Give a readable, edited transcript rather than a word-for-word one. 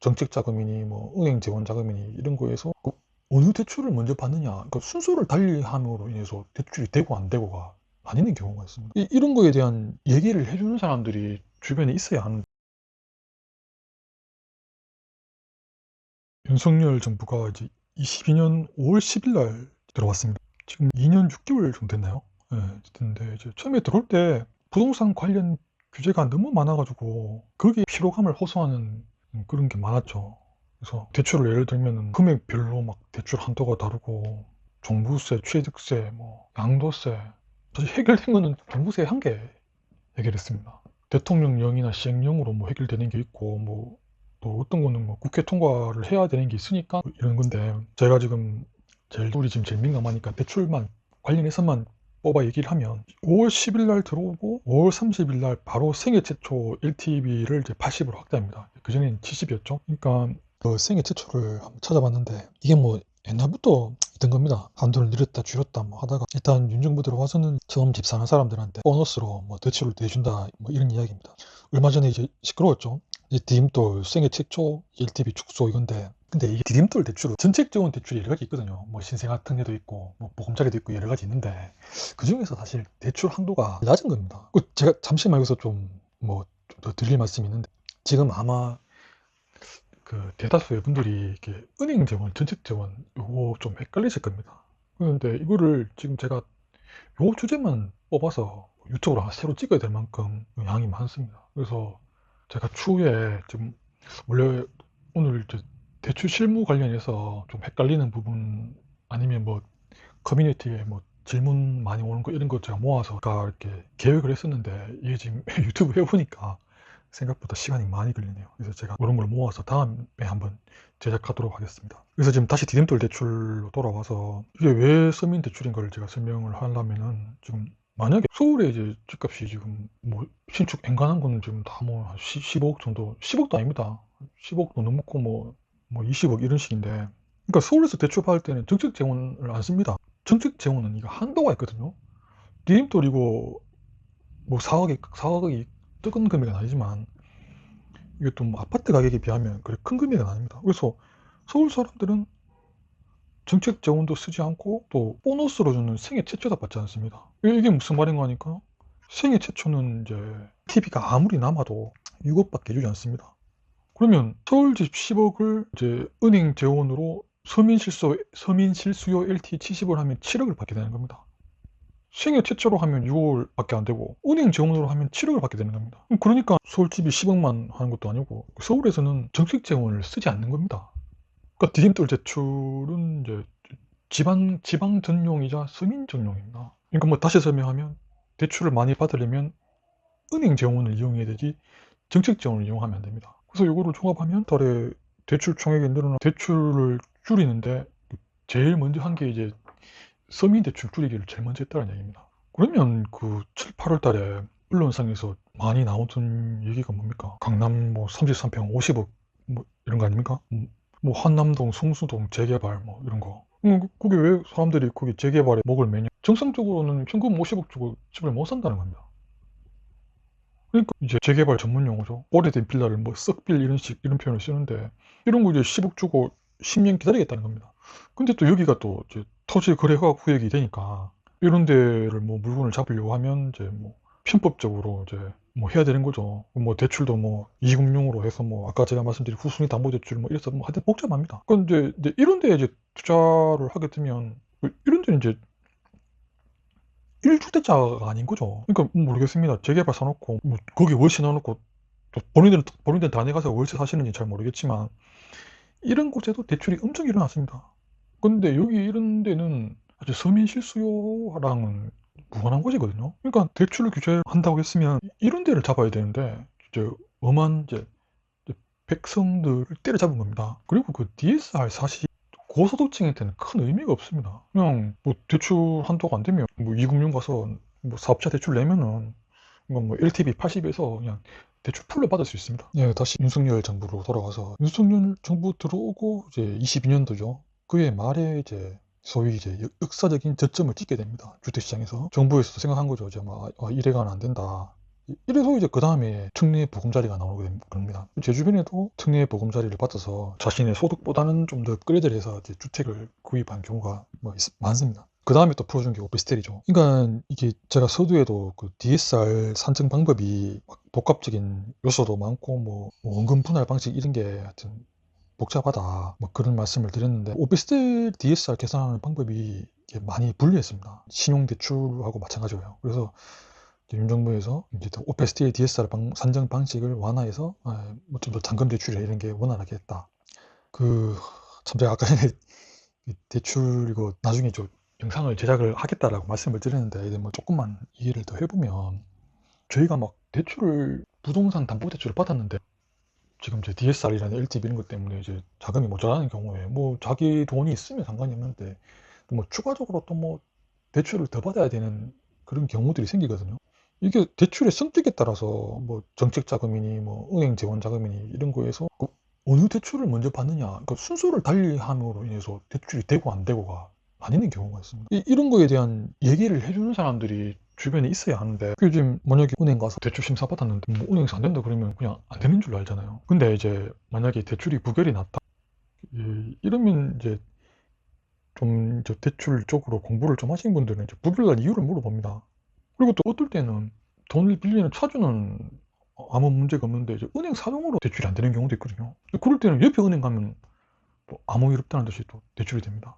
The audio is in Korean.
정책 자금이니 뭐 은행 재원 자금이니 이런 거에서 그 어느 대출을 먼저 받느냐, 그러니까 순서를 달리함으로 인해서 대출이 되고 안 되고가 나뉘는 경우가 있습니다. 이런 거에 대한 얘기를 해주는 사람들이 주변에 있어야 하는. 윤석열 정부가 이제 22년 5월 10일 날 들어왔습니다. 지금 2년 6개월 정도 됐나요? 예, 됐는데 이제 처음에 들어올 때 부동산 관련 규제가 너무 많아가지고 거기에 피로감을 호소하는 그런 게 많았죠. 그래서 대출을 예를 들면 금액별로 막 대출 한도가 다르고 종부세, 취득세, 뭐 양도세, 사실 해결된 거는 종부세 한 개 해결했습니다. 대통령령이나 시행령으로 뭐 해결되는 게 있고 뭐 또 어떤 거는 뭐 국회 통과를 해야 되는 게 있으니까 이런 건데, 제가 지금 우리 지금 제일 민감하니까 대출만 관련해서만 뽑아 얘기를 하면 5월 10일 날 들어오고 5월 30일 날 바로 생애 최초 LTV를 이제 80으로 확대합니다. 그전에는 70이었죠. 그러니까 그 생애 최초를 한번 찾아봤는데 이게 뭐 옛날부터 있던 겁니다. 한도를 늘렸다 줄였다 뭐 하다가 일단 윤 정부 들어와서는 처음 집 사는 사람들한테 보너스로 뭐 대출을 대준다 뭐 이런 이야기입니다. 얼마 전에 이제 시끄러웠죠. 이제 디딤돌 생애 최초 LTV 축소 이건데, 근데 이게 디딤돌 대출은 정책 지원 대출이 여러 가지 있거든요. 뭐 신생아특례도 있고 뭐 보금자리도 있고 여러 가지 있는데 그 중에서 사실 대출 한도가 낮은 겁니다. 제가 잠시만 여기서 좀 뭐 좀 더 드릴 말씀이 있는데, 지금 아마 그 대다수의 분들이 이렇게 은행 재원, 정책 재원 요거 좀 헷갈리실 겁니다. 그런데 이거를 지금 제가 요 주제만 뽑아서 유튜브로 하나 새로 찍어야 될 만큼 양이 많습니다. 그래서 제가 추후에 지금 원래 오늘 이제 대출 실무 관련해서 좀 헷갈리는 부분 아니면 뭐 커뮤니티에 뭐 질문 많이 오는 거 이런 거 제가 모아서 이렇게 계획을 했었는데, 이게 지금 유튜브 해보니까 생각보다 시간이 많이 걸리네요. 그래서 제가 그런 걸 모아서 다음에 한번 제작하도록 하겠습니다. 그래서 지금 다시 디딤돌 대출로 돌아와서 이게 왜 서민 대출인 걸 제가 설명을 하려면은, 지금 만약에 서울에 이제 집값이 지금 뭐 신축 엔간한 거는 지금 다 뭐 15억 정도, 10억도 아닙니다. 10억도 넘고 뭐 20억 이런 식인데, 그러니까 서울에서 대출 받을 때는 정책 재원을 안 씁니다. 정책 재원은 이거 한도가 있거든요. 디딤돌이고 뭐 4억이 적은 금액은 아니지만 이게 또 뭐 아파트 가격에 비하면 그래 큰 금액은 아닙니다. 그래서 서울 사람들은 정책 재원도 쓰지 않고 또 보너스로 주는 생애 최초다 받지 않습니다. 이게 무슨 말인가 하니까, 생애 최초는 이제 TV가 아무리 남아도 6억밖에 주지 않습니다. 그러면 서울집 10억을 이제 은행 재원으로 서민 실수요 LT 70을 하면 7억을 받게 되는 겁니다. 생애 최초로 하면 6억밖에 안 되고 은행 재원으로 하면 7억을 받게 되는 겁니다. 그러니까 서울집이 10억만 하는 것도 아니고 서울에서는 정책 재원을 쓰지 않는 겁니다. 그러니까 디딤돌 대출은 이제 지방 전용이자 서민 전용입니다. 그러니까 뭐 다시 설명하면, 대출을 많이 받으려면 은행 재원을 이용해야 되지 정책 재원을 이용하면 안 됩니다. 그래서 이거를 종합하면 달에 대출 총액이 대출을 줄이는데 제일 먼저 한 게 이제 서민 대출 줄이기를 제일 먼저 했다는 얘기입니다. 그러면 그 7, 8월 달에 언론상에서 많이 나오던 얘기가 뭡니까? 강남 뭐 33평 50억 뭐 이런 거 아닙니까? 뭐 한남동, 성수동 재개발 뭐 이런 거. 그게 왜 사람들이 거기 재개발에 목을 매냐? 정상적으로는 현금 50억 주고 집을 못 산다는 겁니다. 그러니까 이제 재개발 전문 용어죠. 오래된 빌라를 뭐 썩빌 이런 표현을 쓰는데, 이런 거 이제 10억 주고 10년 기다리겠다는 겁니다. 근데 또 여기가 또 이제 토지 거래허가 구역이 되니까 이런 데를 뭐 물건을 잡으려고 하면 이제 뭐 편법적으로 이제 뭐 해야 되는 거죠. 뭐 대출도 뭐 이금융으로 해서 뭐 아까 제가 말씀드린 후순위 담보대출 뭐 이래서 뭐 하여튼 복잡합니다. 그런데 이제 이런 데 이제 투자를 하게 되면 이런 데는 이제 1주택자가 아닌 거죠. 그러니까 모르겠습니다. 재개발 사놓고 뭐 거기 월세 넣어놓고 또 본인들은 다 내가서 월세 사시는지 잘 모르겠지만 이런 곳에도 대출이 엄청 일어났습니다. 근데 여기 이런 데는 아주 서민 실수요랑은 무관한 곳이거든요. 그러니까 대출을 규제한다고 했으면 이런 데를 잡아야 되는데 이제 엄한 이제 백성들을 때려잡은 겁니다. 그리고 그 DSR 사실 고소득층한테는 큰 의미가 없습니다. 그냥 뭐 대출 한도가 안 되면 뭐 이금융 가서 뭐 사업자 대출 내면은 이건 뭐 LTV 80에서 그냥 대출 풀로 받을 수 있습니다. 예, 다시 윤석열 정부로 돌아가서 윤석열 정부 들어오고 이제 22년도죠. 그해 말에 이제 소위 이제 역사적인 저점을 찍게 됩니다. 주택시장에서 정부에서도 생각한 거죠. 이제 막 이래가는 안 된다. 이래서 이제 그 다음에 특례 보금자리가 나오게 됩니다. 제 주변에도 특례 보금자리를 받아서 자신의 소득보다는 좀 더 끌어들여 해서 이제 주택을 구입한 경우가 뭐 많습니다. 그 다음에 또 풀어준 게 오피스텔이죠. 그러니까 이게 제가 서두에도 그 DSR 산정 방법이 막 복합적인 요소도 많고 뭐 원금 분할 방식 이런 게 하여튼 복잡하다 뭐 그런 말씀을 드렸는데, 오피스텔 DSR 계산하는 방법이 이게 많이 불리했습니다. 신용대출하고 마찬가지고요. 그래서 윤정부에서 이제 오피스텔 DSR 산정 방식을 완화해서 뭐 좀 더 잔금 대출이나 이런 게 원활하게 했다. 참 제가 아까 전에 대출 이거 나중에 저 영상을 제작을 하겠다라고 말씀을 드렸는데, 이제 뭐 조금만 이해를 더 해보면, 저희가 막 대출을 부동산 담보대출을 받았는데 지금 제 DSR이라는 LTV 이런 것 때문에 이제 자금이 모자라는 경우에 뭐 자기 돈이 있으면 상관이 없는데 뭐 추가적으로 또 뭐 대출을 더 받아야 되는 그런 경우들이 생기거든요. 이게 대출의 성격에 따라서 뭐 정책 자금이니 뭐 은행 재원 자금이니 이런 거에서 어느 대출을 먼저 받느냐, 그러니까 순서를 달리함으로 인해서 대출이 되고 안 되고가 나뉘는 경우가 있습니다. 이런 거에 대한 얘기를 해주는 사람들이 주변에 있어야 하는데, 요즘 만약에 은행 가서 대출 심사 받았는데 뭐 은행에서 안 된다 그러면 그냥 안 되는 줄 알잖아요. 근데 이제 만약에 대출이 부결이 났다, 이러면 이제 좀 이제 대출 쪽으로 공부를 좀 하신 분들은 이제 부결날 이유를 물어봅니다. 그리고 또 어떨 때는 돈을 빌리는 차주는 아무 문제가 없는데 이제 은행 사정으로 대출이 안 되는 경우도 있거든요. 그럴 때는 옆에 은행 가면 뭐 아무 일 없다는 듯이 또 대출이 됩니다.